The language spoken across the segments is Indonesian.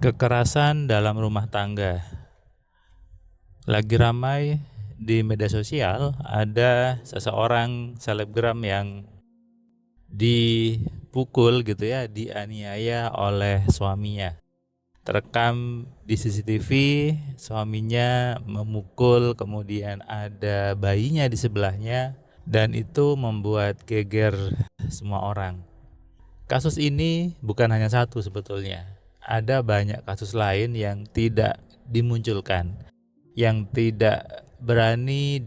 Kekerasan dalam rumah tangga. Lagi ramai di media sosial, ada seseorang selebgram yang dipukul gitu ya, dianiaya oleh suaminya. Terekam di CCTV, suaminya memukul, kemudian ada bayinya di sebelahnya, dan itu membuat geger semua orang. Kasus ini bukan hanya satu sebetulnya. Ada banyak kasus lain yang tidak dimunculkan, yang tidak berani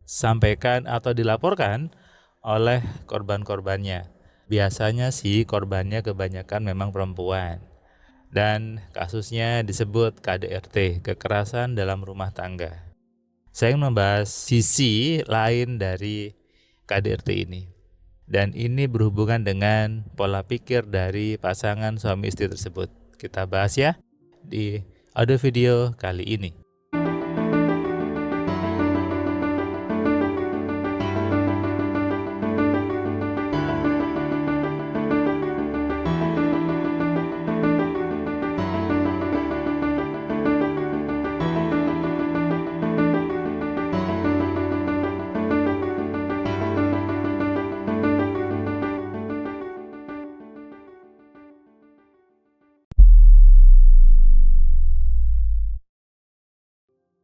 disampaikan atau dilaporkan oleh korban-korbannya. Biasanya sih korbannya kebanyakan memang perempuan. Dan kasusnya disebut KDRT, kekerasan dalam rumah tangga. Saya ingin membahas sisi lain dari KDRT ini. Dan ini berhubungan dengan pola pikir dari pasangan suami istri tersebut. Kita bahas ya di audio video kali ini.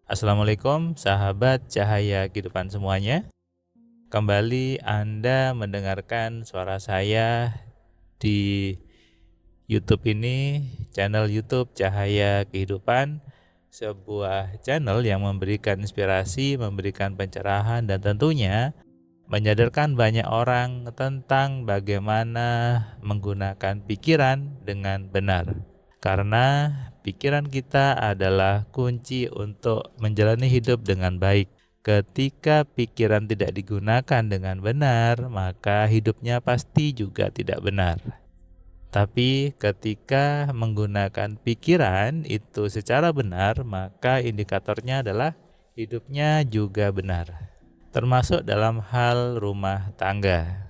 Assalamualaikum sahabat cahaya kehidupan semuanya. Kembali Anda mendengarkan suara saya di YouTube ini, channel YouTube Cahaya Kehidupan, sebuah channel yang memberikan inspirasi, memberikan pencerahan, dan tentunya menyadarkan banyak orang tentang bagaimana menggunakan pikiran dengan benar. Karena pikiran kita adalah kunci untuk menjalani hidup dengan baik. Ketika pikiran tidak digunakan dengan benar, maka hidupnya pasti juga tidak benar. Tapi ketika menggunakan pikiran itu secara benar, maka indikatornya adalah hidupnya juga benar. Termasuk dalam hal rumah tangga.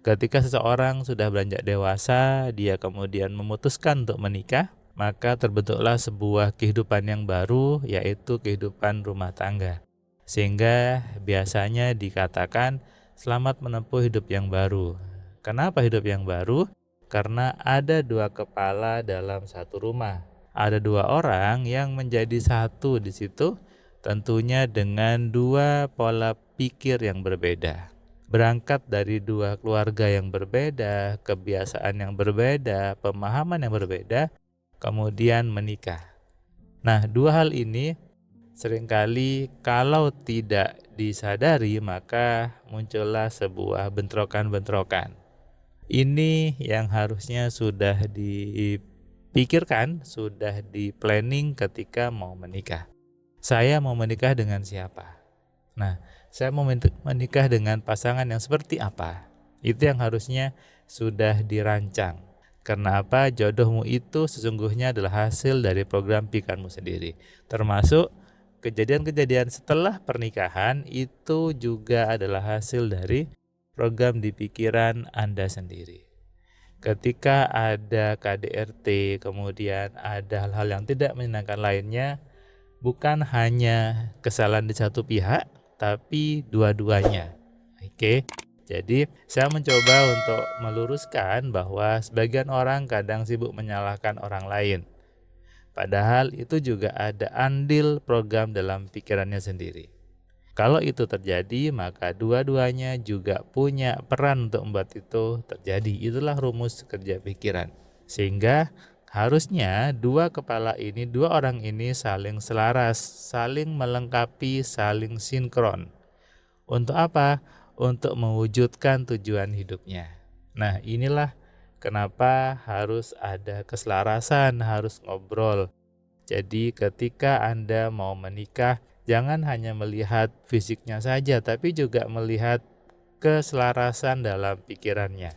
Ketika seseorang sudah beranjak dewasa, dia kemudian memutuskan untuk menikah, maka terbentuklah sebuah kehidupan yang baru, yaitu kehidupan rumah tangga. Sehingga biasanya dikatakan selamat menempuh hidup yang baru. Kenapa hidup yang baru? Karena ada dua kepala dalam satu rumah. Ada dua orang yang menjadi satu di situ, tentunya dengan dua pola pikir yang berbeda. Berangkat dari dua keluarga yang berbeda, kebiasaan yang berbeda, pemahaman yang berbeda, kemudian menikah. Nah, dua hal ini seringkali kalau tidak disadari maka muncullah sebuah bentrokan-bentrokan. Ini yang harusnya sudah dipikirkan, sudah di-planning ketika mau menikah. Saya mau menikah dengan siapa? Nah, saya mau menikah dengan pasangan yang seperti apa? Itu yang harusnya sudah dirancang. Karena apa? Jodohmu itu sesungguhnya adalah hasil dari program pikiranmu sendiri. Termasuk kejadian-kejadian setelah pernikahan itu juga adalah hasil dari program di pikiran Anda sendiri. Ketika ada KDRT, kemudian ada hal-hal yang tidak menyenangkan lainnya, bukan hanya kesalahan di satu pihak, tapi dua-duanya. Oke, jadi saya mencoba untuk meluruskan bahwa sebagian orang kadang sibuk menyalahkan orang lain. Padahal itu juga ada andil program dalam pikirannya sendiri. Kalau itu terjadi, maka dua-duanya juga punya peran untuk membuat itu terjadi. Itulah rumus kerja pikiran. Sehingga harusnya dua kepala ini, dua orang ini saling selaras, saling melengkapi, saling sinkron. Untuk apa? Untuk mewujudkan tujuan hidupnya. Nah, inilah kenapa harus ada keselarasan, harus ngobrol. Jadi ketika Anda mau menikah, jangan hanya melihat fisiknya saja, tapi juga melihat keselarasan dalam pikirannya.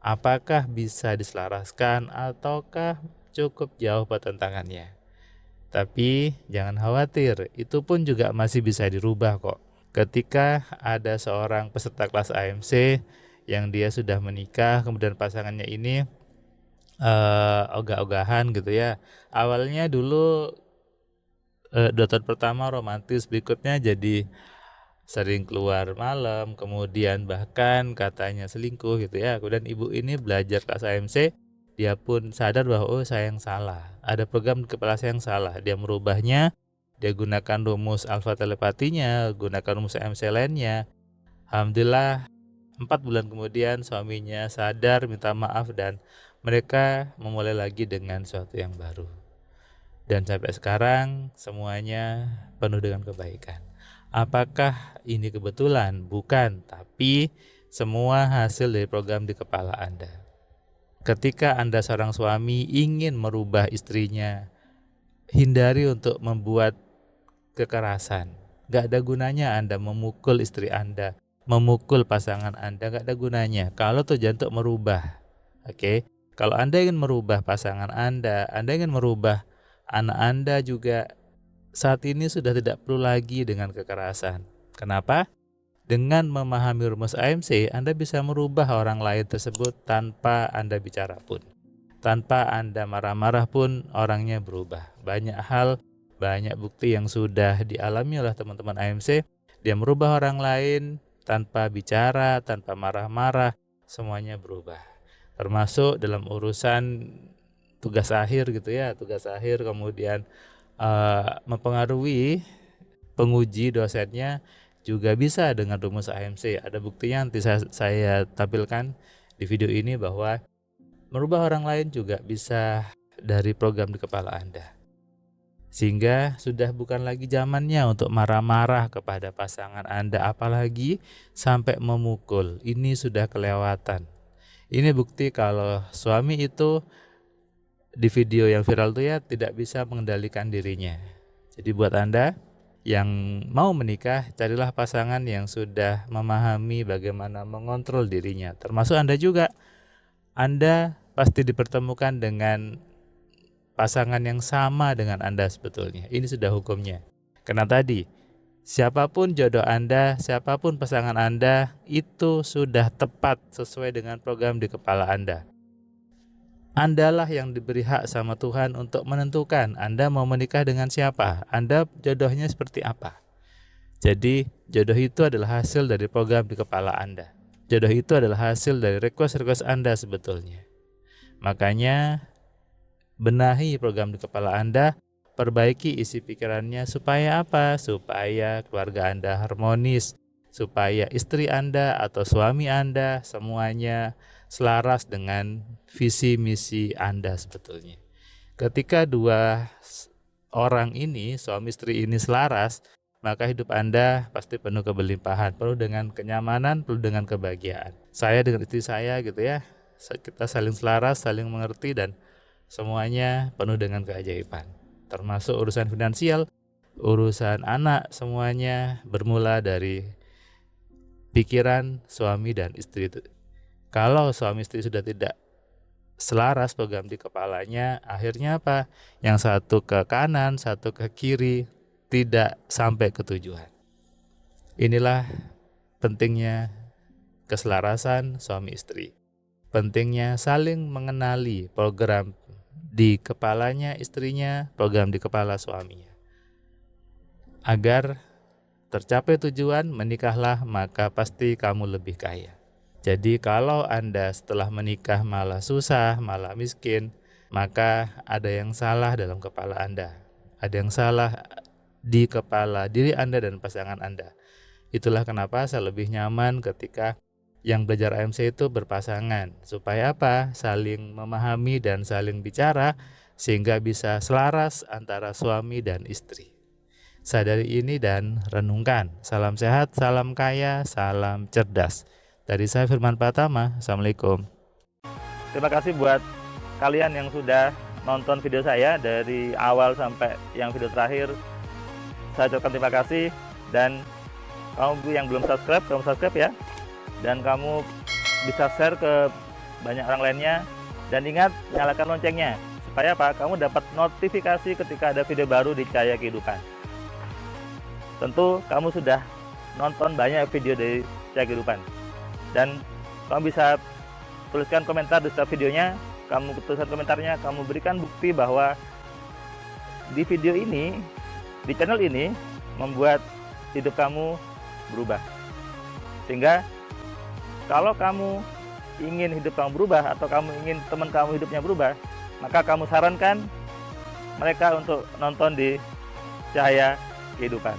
Apakah bisa diselaraskan ataukah cukup jauh pertentangannya? Tapi jangan khawatir, itu pun juga masih bisa dirubah kok. Ketika ada seorang peserta kelas AMC yang dia sudah menikah, kemudian pasangannya ini ogah-ogahan gitu ya. Awalnya dulu 2 tahun pertama romantis, berikutnya jadi sering keluar malam, kemudian bahkan katanya selingkuh gitu ya. Kemudian ibu ini belajar kelas AMC, dia pun sadar bahwa oh saya yang salah, ada program di kepala saya yang salah. Dia merubahnya, dia gunakan rumus alfa telepatinya, gunakan rumus AMC lainnya. Alhamdulillah 4 bulan kemudian suaminya sadar, minta maaf, dan mereka memulai lagi dengan sesuatu yang baru. Dan sampai sekarang semuanya penuh dengan kebaikan. Apakah ini kebetulan? Bukan, tapi semua hasil dari program di kepala Anda. Ketika Anda seorang suami ingin merubah istrinya, hindari untuk membuat kekerasan. Gak ada gunanya Anda memukul istri Anda, memukul pasangan Anda, gak ada gunanya. Kalau tujuan untuk merubah, oke? Kalau Anda ingin merubah pasangan Anda ingin merubah anak Anda juga, saat ini sudah tidak perlu lagi dengan kekerasan. Kenapa? Dengan memahami rumus AMC, Anda bisa merubah orang lain tersebut tanpa Anda bicara pun. Tanpa Anda marah-marah pun orangnya berubah. Banyak hal, banyak bukti yang sudah dialami oleh teman-teman AMC. Dia merubah orang lain tanpa bicara, tanpa marah-marah, semuanya berubah. Termasuk dalam urusan tugas akhir gitu ya, tugas akhir, kemudian mempengaruhi penguji dosennya juga bisa dengan rumus AMC. Ada buktinya, nanti saya tampilkan di video ini bahwa merubah orang lain juga bisa dari program di kepala Anda. Sehingga sudah bukan lagi zamannya untuk marah-marah kepada pasangan Anda, apalagi sampai memukul. Ini sudah kelewatan. Ini bukti kalau suami itu di video yang viral itu ya tidak bisa mengendalikan dirinya. Jadi buat Anda yang mau menikah, carilah pasangan yang sudah memahami bagaimana mengontrol dirinya. Termasuk Anda juga. Anda pasti dipertemukan dengan pasangan yang sama dengan Anda sebetulnya. Ini sudah hukumnya. Karena tadi, siapapun jodoh Anda, siapapun pasangan Anda, itu sudah tepat sesuai dengan program di kepala Anda. Andalah yang diberi hak sama Tuhan untuk menentukan Anda mau menikah dengan siapa, Anda jodohnya seperti apa. Jadi jodoh itu adalah hasil dari program di kepala Anda. Jodoh itu adalah hasil dari request Anda sebetulnya. Makanya benahi program di kepala Anda, perbaiki isi pikirannya supaya apa? Supaya keluarga Anda harmonis, supaya istri Anda atau suami Anda semuanya selaras dengan visi misi Anda sebetulnya. Ketika dua orang ini, suami istri ini selaras, maka hidup Anda pasti penuh kelimpahan, penuh dengan kenyamanan, penuh dengan kebahagiaan. Saya dengan istri saya gitu ya, kita saling selaras, saling mengerti, dan semuanya penuh dengan keajaiban. Termasuk urusan finansial, urusan anak, semuanya bermula dari pikiran suami dan istri itu. Kalau suami istri sudah tidak selaras program di kepalanya, akhirnya apa? Yang satu ke kanan, satu ke kiri, tidak sampai ke tujuan. Inilah pentingnya keselarasan suami istri. Pentingnya saling mengenali program di kepalanya istrinya, program di kepala suaminya. Agar tercapai tujuan, menikahlah, maka pasti kamu lebih kaya. Jadi kalau Anda setelah menikah malah susah, malah miskin, maka ada yang salah dalam kepala Anda. Ada yang salah di kepala diri Anda dan pasangan Anda. Itulah kenapa saya lebih nyaman ketika yang belajar AMC itu berpasangan. Supaya apa? Saling memahami dan saling bicara sehingga bisa selaras antara suami dan istri. Sadari ini dan renungkan. Salam sehat, salam kaya, salam cerdas. Dari saya Firman Pratama, Assalamualaikum. Terima kasih buat kalian yang sudah nonton video saya dari awal sampai yang video terakhir. Saya ucapkan terima kasih, dan kamu yang belum subscribe, kamu subscribe ya. Dan kamu bisa share ke banyak orang lainnya. Dan ingat, nyalakan loncengnya. Supaya apa? Kamu dapat notifikasi ketika ada video baru di Cahaya Kehidupan. Tentu kamu sudah nonton banyak video dari Cahaya Kehidupan. Dan kamu bisa tuliskan komentar di setiap videonya. kamu tuliskan komentarnya, kamu berikan bukti bahwa di video ini, di channel ini membuat hidup kamu berubah. Sehingga kalau kamu ingin hidup kamu berubah atau kamu ingin teman kamu hidupnya berubah, maka kamu sarankan mereka untuk nonton di Cahaya Kehidupan.